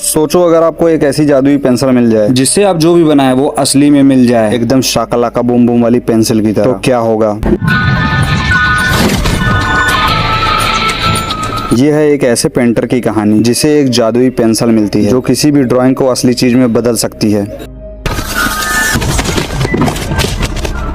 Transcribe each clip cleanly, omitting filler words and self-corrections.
सोचो अगर आपको एक ऐसी जादुई पेंसिल मिल जाए जिससे आप जो भी बनाए वो असली में मिल जाए, एकदम शाकलाका बूम बूम वाली पेंसिल की तरह, तो क्या होगा। ये है एक ऐसे पेंटर की कहानी जिसे एक जादुई पेंसिल मिलती है जो किसी भी ड्राइंग को असली चीज में बदल सकती है।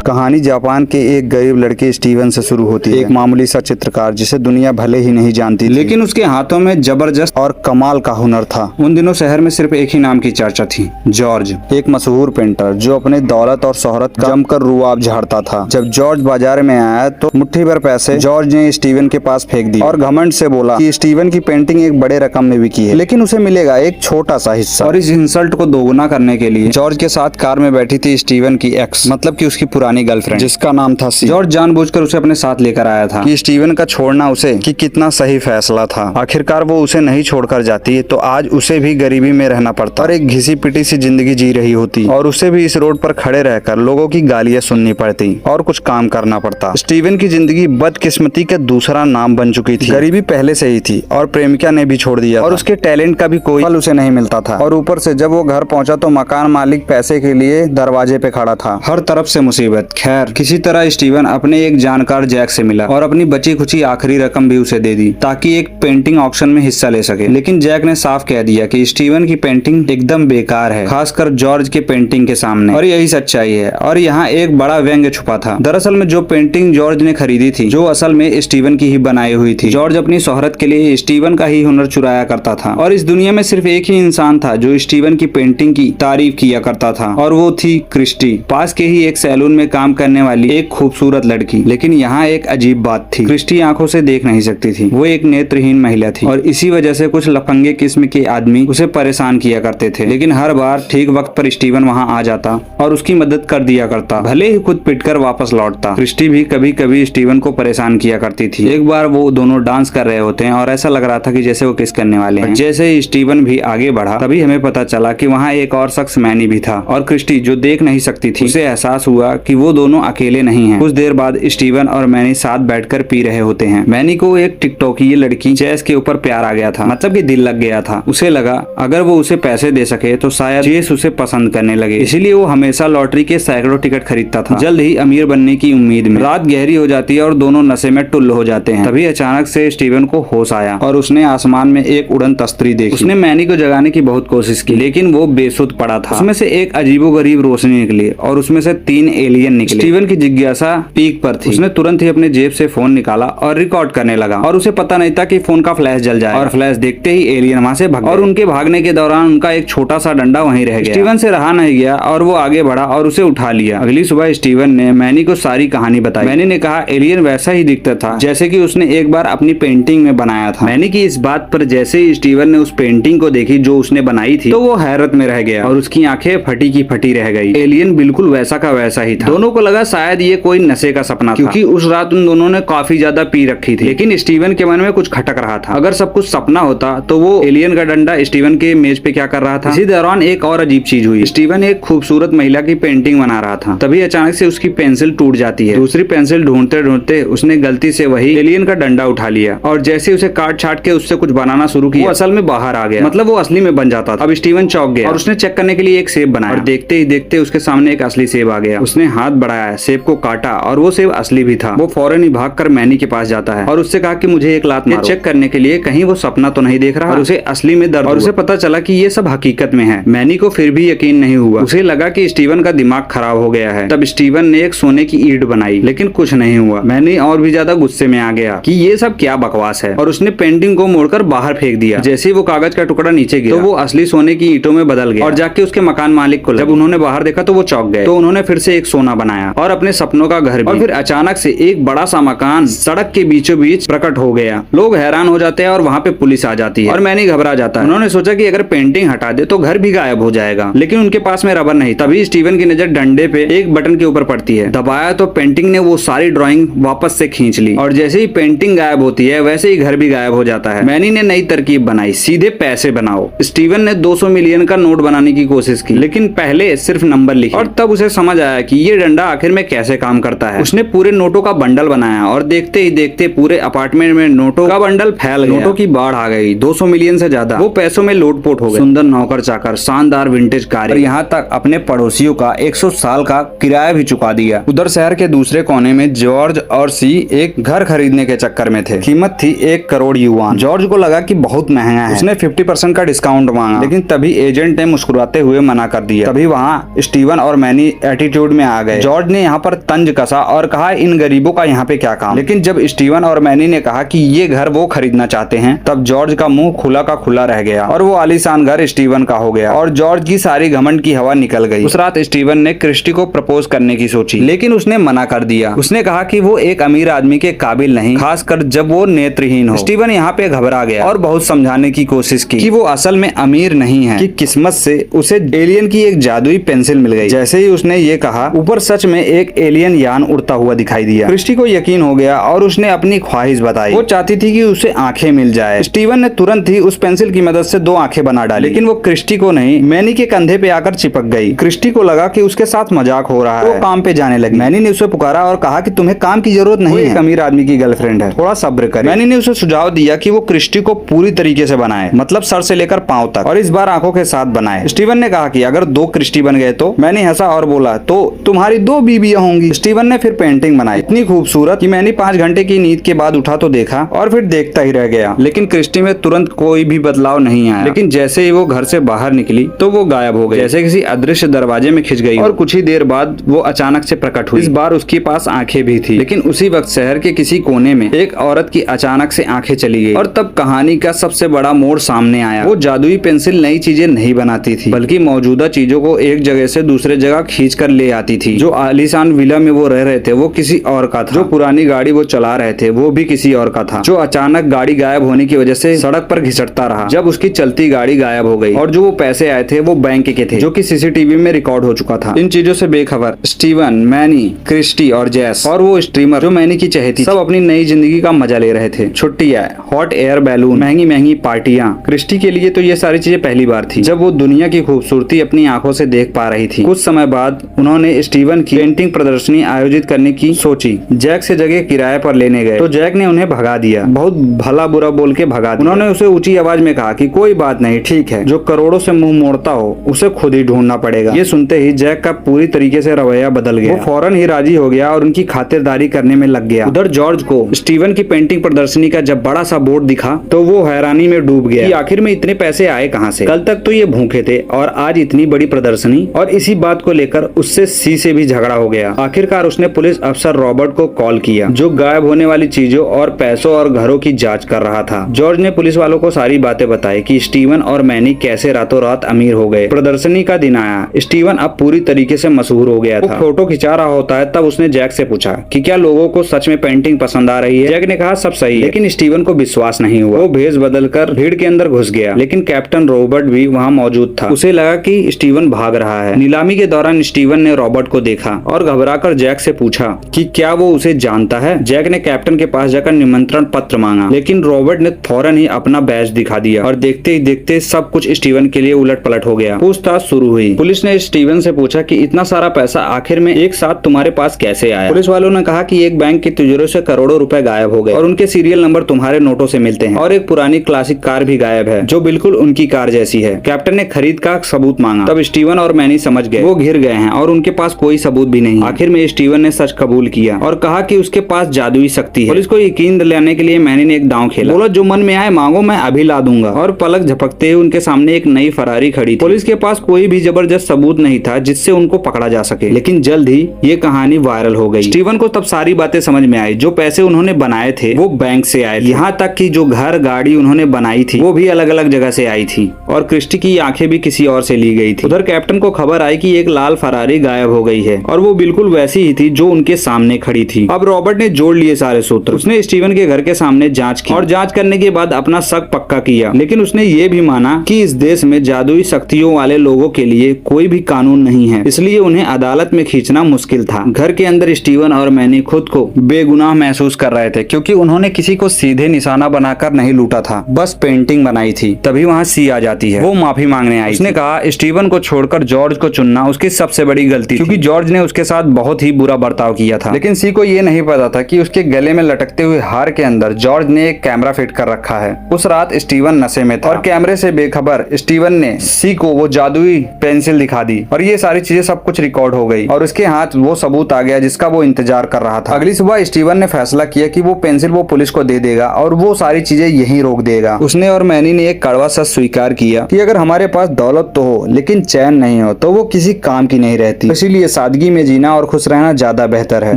कहानी जापान के एक गरीब लड़के स्टीवन से शुरू होती है। एक मामूली सा चित्रकार जिसे दुनिया भले ही नहीं जानती, लेकिन उसके हाथों में जबरदस्त और कमाल का हुनर था। उन दिनों शहर में सिर्फ एक ही नाम की चर्चा थी, जॉर्ज, एक मशहूर पेंटर जो अपने दौलत और शोहरत का जमकर रुआब झाड़ता था। जब जॉर्ज बाजार में आया तो मुट्ठी भर पैसे जॉर्ज ने स्टीवन के पास फेंक दिए और घमंड से बोला कि स्टीवन की पेंटिंग एक बड़े रकम में बिकी है, लेकिन उसे मिलेगा एक छोटा सा हिस्सा। और इस इंसल्ट को दोगुना करने के लिए जॉर्ज के साथ कार में बैठी थी स्टीवन की एक्स, मतलब कि उसकी पुरानी गर्लफ्रेंड, जिसका नाम था सी। जॉर्ज जानबूझकर उसे अपने साथ लेकर आया था कि स्टीवन का छोड़ना उसे कि कितना सही फैसला था। आखिरकार वो उसे नहीं छोड़कर जाती तो आज उसे भी गरीबी में रहना पड़ता और एक घिसी पिटी सी जिंदगी जी रही होती और उसे भी इस रोड पर खड़े रहकर लोगों की गालियां सुननी पड़ती और कुछ काम करना पड़ता। स्टीवन की जिंदगी बदकिस्मती का दूसरा नाम बन चुकी थी। गरीबी पहले से ही थी और प्रेमिका ने भी छोड़ दिया और उसके टैलेंट का भी कोई फल उसे नहीं मिलता था। और ऊपर से जब वो घर पहुंचा तो मकान मालिक पैसे के लिए दरवाजे पे खड़ा था। हर तरफ से मुसीबत। खैर किसी तरह स्टीवन अपने एक जानकार जैक से मिला और अपनी बची खुची आखिरी रकम भी उसे दे दी ताकि एक पेंटिंग ऑक्शन में हिस्सा ले सके। लेकिन जैक ने साफ कह दिया कि स्टीवन की पेंटिंग एकदम बेकार है, खासकर जॉर्ज के पेंटिंग के सामने। और यही सच्चाई है। और यहाँ एक बड़ा व्यंग्य छुपा था। दरअसल में जो पेंटिंग जॉर्ज ने खरीदी थी जो असल में स्टीवन की ही बनाई हुई थी। जॉर्ज अपनी शोहरत के लिए स्टीवन का ही हुनर चुराया करता था और इस दुनिया में सिर्फ एक ही इंसान था जो स्टीवन की पेंटिंग की तारीफ किया करता था और वो थी क्रिस्टी, पास के ही एक सैलून में काम करने वाली एक खूबसूरत लड़की। लेकिन यहाँ एक अजीब बात थी, क्रिस्टी आंखों से देख नहीं सकती थी। वो एक नेत्रहीन महिला थी और इसी वजह से कुछ लफंगे किस्म के आदमी उसे परेशान किया करते थे। लेकिन हर बार ठीक वक्त पर स्टीवन वहाँ आ जाता और उसकी मदद कर दिया करता, भले ही खुद पिटकर वापस लौटता। क्रिस्टी भी कभी कभी स्टीवन को परेशान किया करती थी। एक बार वो दोनों डांस कर रहे होते हैं और ऐसा लग रहा था कि जैसे वो किस करने वाले हैं। जैसे ही स्टीवन भी आगे बढ़ा तभी हमें पता चला कि वहाँ एक और शख्स मैनी भी था और क्रिस्टी जो देख नहीं सकती थी उसे एहसास हुआ कि वो दोनों अकेले नहीं हैं। कुछ देर बाद स्टीवन और मैनी साथ बैठकर पी रहे होते हैं। मैनी को एक टिकटॉकी लड़की जेस के ऊपर प्यार आ गया था, मतलब कि दिल लग गया था। उसे लगा अगर वो उसे पैसे दे सके तो शायद जेस उसे पसंद करने लगे, इसीलिए वो हमेशा लॉटरी के सैकड़ों टिकट खरीदता था जल्द ही अमीर बनने की उम्मीद में। रात गहरी हो जाती है और दोनों नशे में टुल्ल हो जाते हैं। तभी अचानक से स्टीवन को होश आया और उसने आसमान में एक उड़न तस्तरी देखी। उसने मैनी को जगाने की बहुत कोशिश की लेकिन वो बेसुध पड़ा था। उसमें से एक अजीबोगरीब रोशनी निकली और उसमें से 3 एलियन निकले। स्टीवन की जिज्ञासा पीक पर थी। उसने तुरंत ही अपने जेब से फोन निकाला और रिकॉर्ड करने लगा और उसे पता नहीं था कि फोन का फ्लैश जल जाए और फ्लैश देखते ही एलियन वहां से भाग और उनके भागने के दौरान उनका एक छोटा सा डंडा वहीं रह गया। स्टीवन से रहा नहीं गया और वो आगे बढ़ा और उसे उठा लिया। अगली सुबह स्टीवन ने मैनी को सारी कहानी बताई। मैनी ने कहा एलियन वैसा ही दिखता था जैसे कि उसने एक बार अपनी पेंटिंग में बनाया था। मैनी की इस बात पर जैसे ही स्टीवन ने उस पेंटिंग को देखी जो उसने बनाई थी तो वो हैरत में रह गया और उसकी आंखें फटी की फटी रह गई। एलियन बिल्कुल वैसा का वैसा ही था। दोनों को लगा शायद ये कोई नशे का सपना था क्योंकि उस रात उन दोनों ने काफी ज्यादा पी रखी थी। लेकिन स्टीवन के मन में कुछ खटक रहा था। अगर सब कुछ सपना होता तो वो एलियन का डंडा स्टीवन के मेज पे क्या कर रहा था। इसी दौरान एक और अजीब चीज हुई। स्टीवन एक खूबसूरत महिला की पेंटिंग बना रहा था, तभी अचानक से उसकी पेंसिल टूट जाती है। दूसरी पेंसिल ढूंढते ढूंढते उसने गलती से वही एलियन का डंडा उठा लिया और जैसे उसे काट छाट के उससे कुछ बनाना शुरू किया वो असल में बाहर आ गया, मतलब वो असली में बन जाता था। अब स्टीवन चौंक गया और उसने चेक करने के लिए एक सेब बनाया और देखते ही देखते उसके सामने एक असली सेब आ गया। उसने हाथ बढ़ाया, सेब को काटा और वो सेब असली भी था। वो फौरन ही भागकर मैनी के पास जाता है और उससे कहा कि मुझे एक लात मारो, चेक करने के लिए कहीं वो सपना तो नहीं देख रहा और उसे असली में दर्द और उसे पता चला कि ये सब हकीकत में है। मैनी को फिर भी यकीन नहीं हुआ। उसे लगा कि स्टीवन का दिमाग खराब हो गया है। तब स्टीवन ने एक सोने की ईंट बनाई लेकिन कुछ नहीं हुआ। मैनी और भी ज्यादा गुस्से में आ गया कि ये सब क्या बकवास है और उसने पेंटिंग को मोड़कर बाहर फेंक दिया। जैसे ही वो कागज का टुकड़ा नीचे गिरा तो वो असली सोने की ईंटों में बदल गया और जाके उसके मकान मालिक को जब उन्होंने बाहर देखा तो वो चौंक गए। तो उन्होंने फिर से एक सोना बनाया और अपने सपनों का घर भी। और फिर अचानक से एक बड़ा सा मकान सड़क के बीचों बीच प्रकट हो गया। लोग हैरान हो जाते हैं और वहाँ पे पुलिस आ जाती है और मैनी घबरा जाता है। उन्होंने सोचा कि अगर पेंटिंग हटा दे तो घर भी गायब हो जाएगा, लेकिन उनके पास में रबर नहीं। तभी स्टीवन की नजर डंडे पे एक बटन के ऊपर पड़ती है। दबाया तो पेंटिंग ने वो सारी ड्राइंग वापस से खींच ली और जैसे ही पेंटिंग गायब होती है वैसे ही घर भी गायब हो जाता है। मैनी ने नई तरकीब बनाई, सीधे पैसे बनाओ। स्टीवन ने 200 मिलियन का नोट बनाने की कोशिश की लेकिन पहले सिर्फ नंबर लिखे और तब उसे समझ आया कि ये डंडा आखिर में कैसे काम करता है। उसने पूरे नोटों का बंडल बनाया और देखते ही देखते पूरे अपार्टमेंट में नोटों का बंडल फैल गया। नोटों की बाढ़ आ गई, 200 मिलियन से ज्यादा। वो पैसों में लोटपोट हो गए। सुंदर नौकर चाकर, शानदार विंटेज कार और यहाँ तक अपने पड़ोसियों का 100 साल का किराया भी चुका दिया। उधर शहर के दूसरे कोने में जॉर्ज और सी एक घर खरीदने के चक्कर में थे। कीमत थी 1 करोड़ युआन। जॉर्ज को लगा कि बहुत महंगा है। उसने 50% का डिस्काउंट मांगा, लेकिन तभी एजेंट ने मुस्कुराते हुए मना कर दिया। तभी वहाँ स्टीवन और मैनी एटीट्यूड में आ गए। जॉर्ज ने यहाँ पर तंज कसा और कहा, इन गरीबों का यहाँ पे क्या काम। लेकिन जब स्टीवन और मैनी ने कहा कि ये घर वो खरीदना चाहते हैं, तब जॉर्ज का मुंह खुला का खुला रह गया और वो आलीशान घर स्टीवन का हो गया और जॉर्ज की सारी घमंड की हवा निकल गई। उस रात स्टीवन ने क्रिस्टी को प्रपोज करने की सोची, लेकिन उसने मना कर दिया। उसने कहा कि वो एक अमीर आदमी के काबिल नहीं, खासकर जब वो नेत्रहीन हो। स्टीवन यहाँ पे घबरा गया और बहुत समझाने की कोशिश की कि वो असल में अमीर नहीं है, कि किस्मत से उसे एलियन की एक जादुई पेंसिल मिल गई। जैसे ही उसने ये कहा, ऊपर सच में एक एलियन यान उड़ता हुआ दिखाई दिया। क्रिस्टी को यकीन हो गया और उसने अपनी ख्वाहिश बताई। वो चाहती थी कि उसे आंखें मिल जाए। स्टीवन ने तुरंत ही उस पेंसिल की मदद से 2 आंखें बना डाली, लेकिन वो क्रिस्टी को नहीं, मैनी के कंधे पे आकर चिपक गई। क्रिस्टी को लगा कि उसके साथ मजाक हो रहा है। वो काम पे जाने लगी। मैनी ने उसे पुकारा और कहा कि तुम्हें काम की जरूरत नहीं है, एक अमीर आदमी की गर्लफ्रेंड है, थोड़ा सब्र करे। मैनी ने उसे सुझाव दिया कि वो क्रिस्टी को पूरी तरीके से बनाए, मतलब सर से लेकर पांव तक, और इस बार आंखों के साथ बनाए। स्टीवन ने कहा कि अगर 2 क्रिस्टी बन गए तो। मैनी हंसा और बोला, तो तुम्हारी 2 बीबियां होंगी। स्टीवन ने फिर पेंटिंग बनाई, इतनी खूबसूरत कि मैंने 5 घंटे की नींद के बाद उठा तो देखा और फिर देखता ही रह गया। लेकिन क्रिस्टी में तुरंत कोई भी बदलाव नहीं आया। लेकिन जैसे ही वो घर से बाहर निकली तो वो गायब हो गई, जैसे किसी अदृश्य दरवाजे में खिंच गई। और कुछ ही देर बाद वो अचानक से प्रकट हुई। इस बार उसके पास आंखें भी थी, लेकिन उसी वक्त शहर के किसी कोने में एक औरत की अचानक से आंखें चली गई। और तब कहानी का सबसे बड़ा मोड़ सामने आया। वो जादुई पेंसिल नई चीजें नहीं बनाती थी, बल्कि मौजूदा चीजों को एक जगह से दूसरे जगह खींच कर ले आती थी। जो आलीशान विला में वो रह रहे थे वो किसी और का था। जो पुरानी गाड़ी वो चला रहे थे वो भी किसी और का था। जो अचानक गाड़ी गायब होने की वजह से सड़क पर घिसटता रहा जब उसकी चलती गाड़ी गायब हो गई। और जो वो पैसे आए थे वो बैंक के थे, जो कि सीसीटीवी में रिकॉर्ड हो चुका था। इन चीजों से बेखबर स्टीवन, मैनी, क्रिस्टी और जैस और वो स्ट्रीमर जो मैनी की चहेती, सब अपनी नई जिंदगी का मजा ले रहे थे। छुट्टियां, हॉट एयर बैलून, महंगी महंगी पार्टियां। क्रिस्टी के लिए तो ये सारी चीजें पहली बार थी, जब वो दुनिया की खूबसूरती अपनी आंखों से देख पा रही थी। कुछ समय बाद उन्होंने स्टीवन की पेंटिंग प्रदर्शनी आयोजित करने की सोची। जैक से जगह किराए पर लेने गए तो जैक ने उन्हें भगा दिया, बहुत भला बुरा बोल के भगा दिया। उन्होंने उसे ऊंची आवाज में कहा कि कोई बात नहीं, ठीक है, जो करोड़ों से मुंह मोड़ता हो उसे खुद ही ढूंढना पड़ेगा। ये सुनते ही जैक का पूरी तरीके से रवैया बदल गया। वो फौरन ही राजी हो गया और उनकी खातिरदारी करने में लग गया। उधर जॉर्ज को स्टीवन की पेंटिंग प्रदर्शनी का जब बड़ा सा बोर्ड दिखा तो वो हैरानी में डूब गया कि आखिर में इतने पैसे आए कहां से। कल तक तो ये भूखे थे और आज इतनी बड़ी प्रदर्शनी। और इसी बात को लेकर उससे सी से भी झगड़ा हो गया। आखिरकार उसने पुलिस अफसर रॉबर्ट को कॉल किया, जो गायब होने वाली चीजों और पैसों और घरों की जांच कर रहा था। जॉर्ज ने पुलिस वालों को सारी बातें बताई कि स्टीवन और मैनी कैसे रातों रात अमीर हो गए। प्रदर्शनी का दिन आया। स्टीवन अब पूरी तरीके से मशहूर हो गया था। वो फोटो खिंचा रहा होता है तब उसने जैक से पूछा कि क्या लोगों को सच में पेंटिंग पसंद आ रही है। जैक ने कहा सब सही है, लेकिन स्टीवन को विश्वास नहीं हुआ। वो भेष बदलकर भीड़ के अंदर घुस गया, लेकिन कैप्टन रॉबर्ट भी वहाँ मौजूद था। उसे लगा कि स्टीवन भाग रहा है। नीलामी के दौरान स्टीवन ने रॉबर्ट को देखा और घबराकर जैक से पूछा कि क्या वो उसे जानता है। जैक ने कैप्टन के पास जाकर निमंत्रण पत्र मांगा, लेकिन रॉबर्ट ने फौरन ही अपना बैज दिखा दिया और देखते ही देखते सब कुछ स्टीवन के लिए उलट पलट हो गया। पूछताछ शुरू हुई। पुलिस ने स्टीवन से पूछा कि इतना सारा पैसा आखिर में एक साथ तुम्हारे पास कैसे आया। पुलिस वालों ने कहा कि एक बैंक की तिजोरी से करोड़ों रुपए गायब हो गए और उनके सीरियल नंबर तुम्हारे नोटों से मिलते हैं, और एक पुरानी क्लासिक कार भी गायब है जो बिल्कुल उनकी कार जैसी है। कैप्टन ने खरीद का सबूत मांगा। तब स्टीवन और मैनी समझ गए वो घिर गए हैं और उनके पास कोई सबूत भी नहीं। आखिर में स्टीवन ने सच कबूल किया और कहा कि उसके पास जादुई शक्ति है। पुलिस को यकीन दिलाने के लिए मैनी ने एक दांव खेला। बोला जो मन में आए मांगो, मैं अभी ला दूंगा। और पलक झपकते हुए उनके सामने एक नई फरारी खड़ी थी। पुलिस के पास कोई भी जबरदस्त सबूत नहीं था जिससे उनको पकड़ा जा सके, लेकिन जल्द ही ये कहानी वायरल हो गई। स्टीवन को तब सारी बातें समझ में आई। जो पैसे उन्होंने बनाए थे वो बैंक से आए थे, यहाँ तक कि जो घर गाड़ी उन्होंने बनाई थी वो भी अलग अलग जगह से आई थी, और क्रिस्टी की आंखें भी किसी और से ली गई थी। उधर कैप्टन को खबर आई कि एक लाल फरारी गायब हो गई है, और वो बिल्कुल वैसी ही थी जो उनके सामने खड़ी थी। अब रॉबर्ट ने जोड़ लिए सारे सूत्र। उसने स्टीवन के घर के सामने जांच की और जांच करने के बाद अपना शक पक्का किया, लेकिन उसने ये भी माना कि इस देश में जादुई शक्तियों वाले लोगों के लिए कोई भी कानून नहीं है, इसलिए उन्हें अदालत में खींचना मुश्किल था। घर के अंदर स्टीवन और मैनी खुद को बेगुनाह महसूस कर रहे थे, क्योंकि उन्होंने किसी को सीधे निशाना बनाकर नहीं लूटा था, बस पेंटिंग बनाई थी। तभी वहाँ सी आ जाती है। वो माफी मांगने आई। उसने कहा स्टीवन को छोड़कर जॉर्ज को चुनना उसकी सबसे बड़ी गलती थी, क्योंकि जॉर्ज जॉर्ज ने उसके साथ बहुत ही बुरा बर्ताव किया था। लेकिन सी को ये नहीं पता था कि उसके गले में लटकते हुए हार के अंदर जॉर्ज ने एक कैमरा फिट कर रखा है। उस रात स्टीवन नशे में था और कैमरे से बेखबर स्टीवन ने सी को वो जादुई पेंसिल दिखा दी और ये सारी चीजें सब कुछ रिकॉर्ड हो गई और उसके हाथ वो सबूत आ गया जिसका वो इंतजार कर रहा था। अगली सुबह स्टीवन ने फैसला किया कि वो पेंसिल वो पुलिस को दे देगा और वो सारी चीजें यहीं रोक देगा। उसने और मैनी ने एक कड़वा सच स्वीकार किया कि अगर हमारे पास दौलत तो हो लेकिन चैन नहीं हो तो वो किसी काम की नहीं रहती, इसीलिए सादगी में जीना और खुश रहना ज्यादा बेहतर है।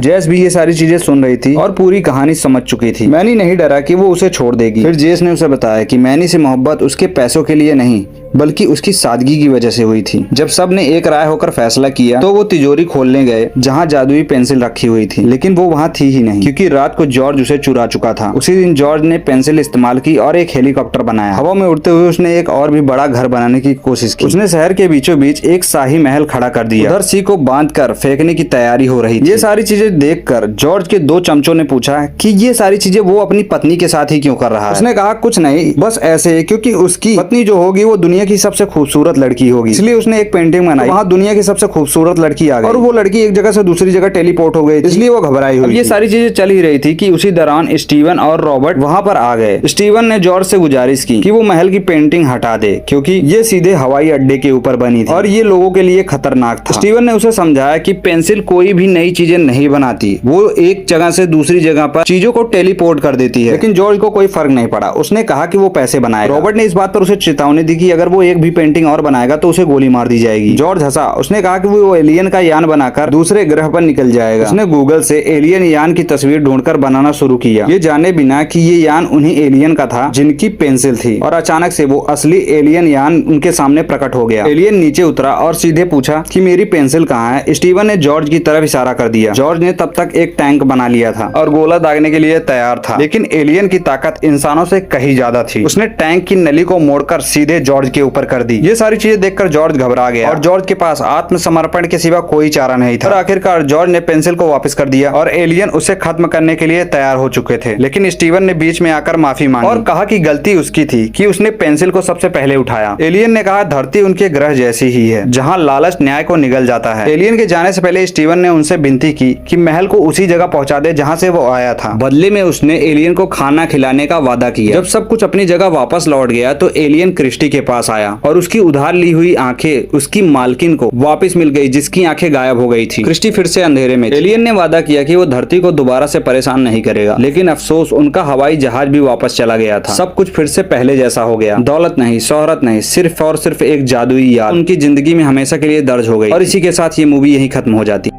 जेस भी ये सारी चीजें सुन रही थी और पूरी कहानी समझ चुकी थी। मैनी नहीं डरा कि वो उसे छोड़ देगी। फिर जेस ने उसे बताया कि मैनी से मोहब्बत उसके पैसों के लिए नहीं बल्कि उसकी सादगी की वजह से हुई थी। जब सब ने एक राय होकर फैसला किया तो वो तिजोरी खोलने गए जहाँ जादुई पेंसिल रखी हुई थी, लेकिन वो वहाँ थी ही नहीं क्योंकि रात को जॉर्ज उसे चुरा चुका था। उसी दिन जॉर्ज ने पेंसिल इस्तेमाल की और एक हेलीकॉप्टर बनाया। हवा में उड़ते हुए उसने एक और भी बड़ा घर बनाने की कोशिश की। उसने शहर के बीचों बीच एक शाही महल खड़ा कर दिया। उधर सी को बांध कर फेंकने की तैयारी हो रही थी। ये सारी चीजें देखकर जॉर्ज के दो चमचों ने पूछा कि ये सारी चीजें वो अपनी पत्नी के साथ ही क्यों कर रहा है। उसने कहा कुछ नहीं, बस ऐसे, क्योंकि उसकी पत्नी जो होगी वो दुनिया की सबसे खूबसूरत लड़की होगी, इसलिए उसने एक पेंटिंग बनाई। वहाँ दुनिया की सबसे खूबसूरत लड़की आ गई और वो लड़की एक जगह से दूसरी जगह टेलीपोर्ट हो गई, इसलिए वो घबराई हुई। ये सारी चीजें चल ही रही थी कि उसी दौरान स्टीवन और रॉबर्ट वहाँ पर आ गए। स्टीवन ने जॉर्ज से गुजारिश की कि वो महल की पेंटिंग हटा दे क्योंकि ये सीधे हवाई अड्डे के ऊपर बनी थी और ये लोगों के लिए खतरनाक था। स्टीवन ने उसे समझाया कि पेंसिल कोई भी नई चीजें नहीं बनाती, वो एक जगह से दूसरी जगह पर चीजों को टेलीपोर्ट कर देती है। लेकिन जॉर्ज को कोई फर्क नहीं पड़ा। उसने कहा कि वो पैसे बनाएगा। रॉबर्ट ने इस बात पर उसे चेतावनी दी कि अगर वो एक भी पेंटिंग और बनाएगा तो उसे गोली मार दी जाएगी। जॉर्ज हंसा। उसने कहा कि वो एलियन का यान बनाकर दूसरे ग्रह पर निकल जाएगा। उसने गूगल से एलियन यान की तस्वीर ढूंढकर बनाना शुरू किया, ये जाने बिना कि ये यान उन्हीं एलियन का था जिनकी पेंसिल थी। और अचानक से वो असली एलियन यान उनके सामने प्रकट हो गया। एलियन नीचे उतरा और सीधे पूछा कि मेरी पेंसिल कहाँ है। स्टीवन ने जॉर्ज की तरफ इशारा कर दिया। जॉर्ज ने तब तक एक टैंक बना लिया था और गोला दागने के लिए तैयार था, लेकिन एलियन की ताकत इंसानों से कहीं ज्यादा थी। उसने टैंक की नली को मोड़कर सीधे जॉर्ज के ऊपर कर दी। ये सारी चीजें देखकर जॉर्ज घबरा गया और जॉर्ज के पास आत्मसमर्पण के सिवा कोई चारा नहीं था। और आखिरकार जॉर्ज ने पेंसिल को वापस कर दिया और एलियन उसे खत्म करने के लिए तैयार हो चुके थे। लेकिन स्टीवन ने बीच में आकर माफी मांगी और कहा कि गलती उसकी थी कि उसने पेंसिल को सबसे पहले उठाया। एलियन ने कहा धरती उनके ग्रह जैसी ही है जहाँ लालच न्याय को निगल जाता है। एलियन के जाने से पहले स्टीवन ने उनसे विनती की कि महल को उसी जगह पहुंचा दे जहाँ से वो आया था। बदले में उसने एलियन को खाना खिलाने का वादा किया। जब सब कुछ अपनी जगह वापस लौट गया तो एलियन क्रिस्टी के पास आया और उसकी उधार ली हुई आंखें उसकी मालकिन को वापस मिल गई जिसकी आंखें गायब हो गई थी। क्रिस्टी फिर से अंधेरे में। एलियन ने वादा किया कि वो धरती को दोबारा से परेशान नहीं करेगा, लेकिन अफसोस उनका हवाई जहाज भी वापस चला गया था। सब कुछ फिर से पहले जैसा हो गया। दौलत नहीं, शोहरत नहीं, सिर्फ और सिर्फ एक जादुई याद उनकी जिंदगी में हमेशा के लिए दर्ज हो गई और इसी के साथ ये मूवी यहीं खत्म हो जाती।